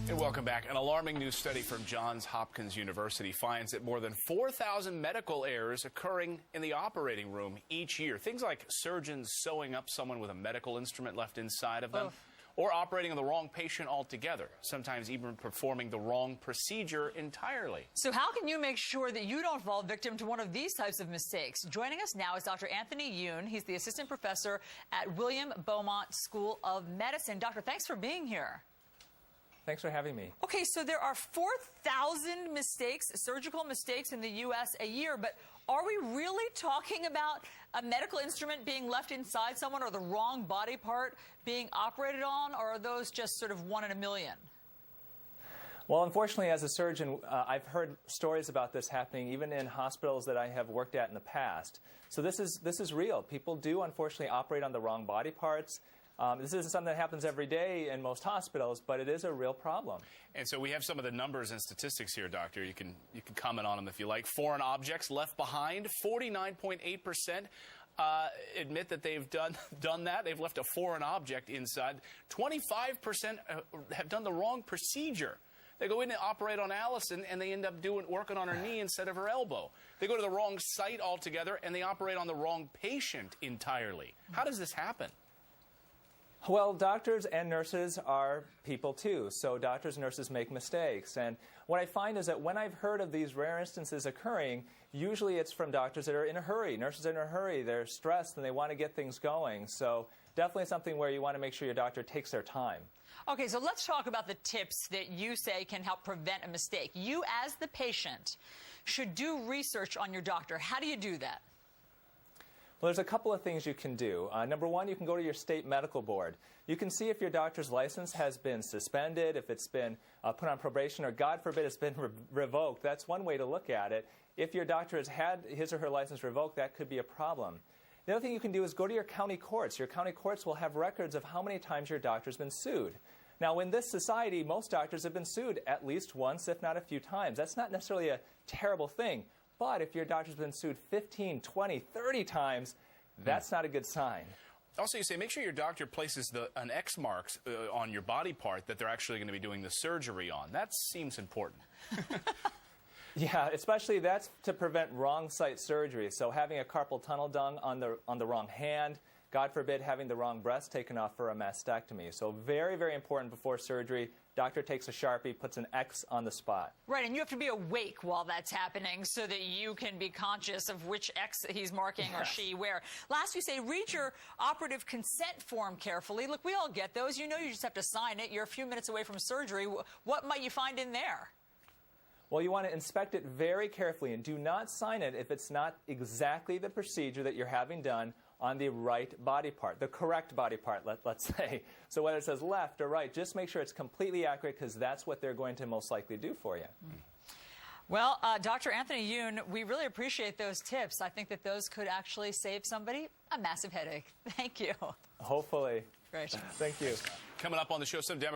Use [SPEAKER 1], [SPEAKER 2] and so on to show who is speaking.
[SPEAKER 1] And welcome back. An alarming new study from Johns Hopkins University finds that more than 4,000 medical errors occurring in the operating room each year. Things like surgeons sewing up someone with a medical instrument left inside of them, or operating on the wrong patient altogether, sometimes even performing the wrong procedure entirely.
[SPEAKER 2] So how can you make sure that you don't fall victim to one of these types of mistakes? Joining us now is Dr. Anthony Youn. He's the assistant professor at Beaumont School of Medicine. Doctor, thanks for being here.
[SPEAKER 3] Thanks for having me.
[SPEAKER 2] Okay, so there are 4,000 mistakes, surgical mistakes in the U.S. a year, but are we really talking about a medical instrument being left inside someone or the wrong body part being operated on, or are those just sort of one in a million?
[SPEAKER 3] Well, unfortunately, as a surgeon, I've heard stories about this happening even in hospitals that I have worked at in the past. So this is real. People do, unfortunately, operate on the wrong body parts. This isn't something that happens every day in most hospitals, but it is a real problem.
[SPEAKER 1] And so we have some of the numbers and statistics here, Doctor. You can comment on them if you like. Foreign objects left behind, 49.8% admit that they've done that. They've left a foreign object inside. 25% have done the wrong procedure. They go in and operate on Allison, and they end up working on her knee instead of her elbow. They go to the wrong site altogether, and they operate on the wrong patient entirely. How does this happen?
[SPEAKER 3] Well, doctors and nurses are people too, so doctors and nurses make mistakes. And what I find is that when I've heard of these rare instances occurring, usually it's from doctors that are in a hurry. Nurses are in a hurry, they're stressed, and they want to get things going. So definitely something where you want to make sure your doctor takes their time.
[SPEAKER 2] Okay, so let's talk about the tips that you say can help prevent a mistake. You, as the patient, should do research on your doctor. How do you do that?
[SPEAKER 3] Well, there's a couple of things you can do. Number one, you can go to your state medical board. You can see if your doctor's license has been suspended, if it's been put on probation, or God forbid it's been revoked. That's one way to look at it. If your doctor has had his or her license revoked, that could be a problem. The other thing you can do is go to your county courts. Your county courts will have records of how many times your doctor's been sued. Now, in this society, most doctors have been sued at least once, if not a few times. That's not necessarily a terrible thing. But if your doctor's been sued 15, 20, 30 times, that's not a good sign.
[SPEAKER 1] Also, you say make sure your doctor places an X mark on your body part that they're actually going to be doing the surgery on. That seems important.
[SPEAKER 3] Yeah, especially that's to prevent wrong site surgery. So having a carpal tunnel done on the wrong hand, God forbid having the wrong breast taken off for a mastectomy. So very, very important before surgery. Doctor takes a Sharpie, puts an X on the spot.
[SPEAKER 2] Right, and you have to be awake while that's happening so that you can be conscious of which X he's marking or she where. Last, you say read your operative consent form carefully. Look, we all get those. You know you just have to sign it. You're a few minutes away from surgery. What might you find in there?
[SPEAKER 3] Well, you want to inspect it very carefully and do not sign it if it's not exactly the procedure that you're having done on the right body part, the correct body part, let's say. So whether it says left or right, just make sure it's completely accurate because that's what they're going to most likely do for you.
[SPEAKER 2] Well, Dr. Anthony Youn, we really appreciate those tips. I think that those could actually save somebody a massive headache. Thank you.
[SPEAKER 3] Hopefully.
[SPEAKER 2] Great.
[SPEAKER 3] Thank you.
[SPEAKER 1] Coming up on the show, some Democrats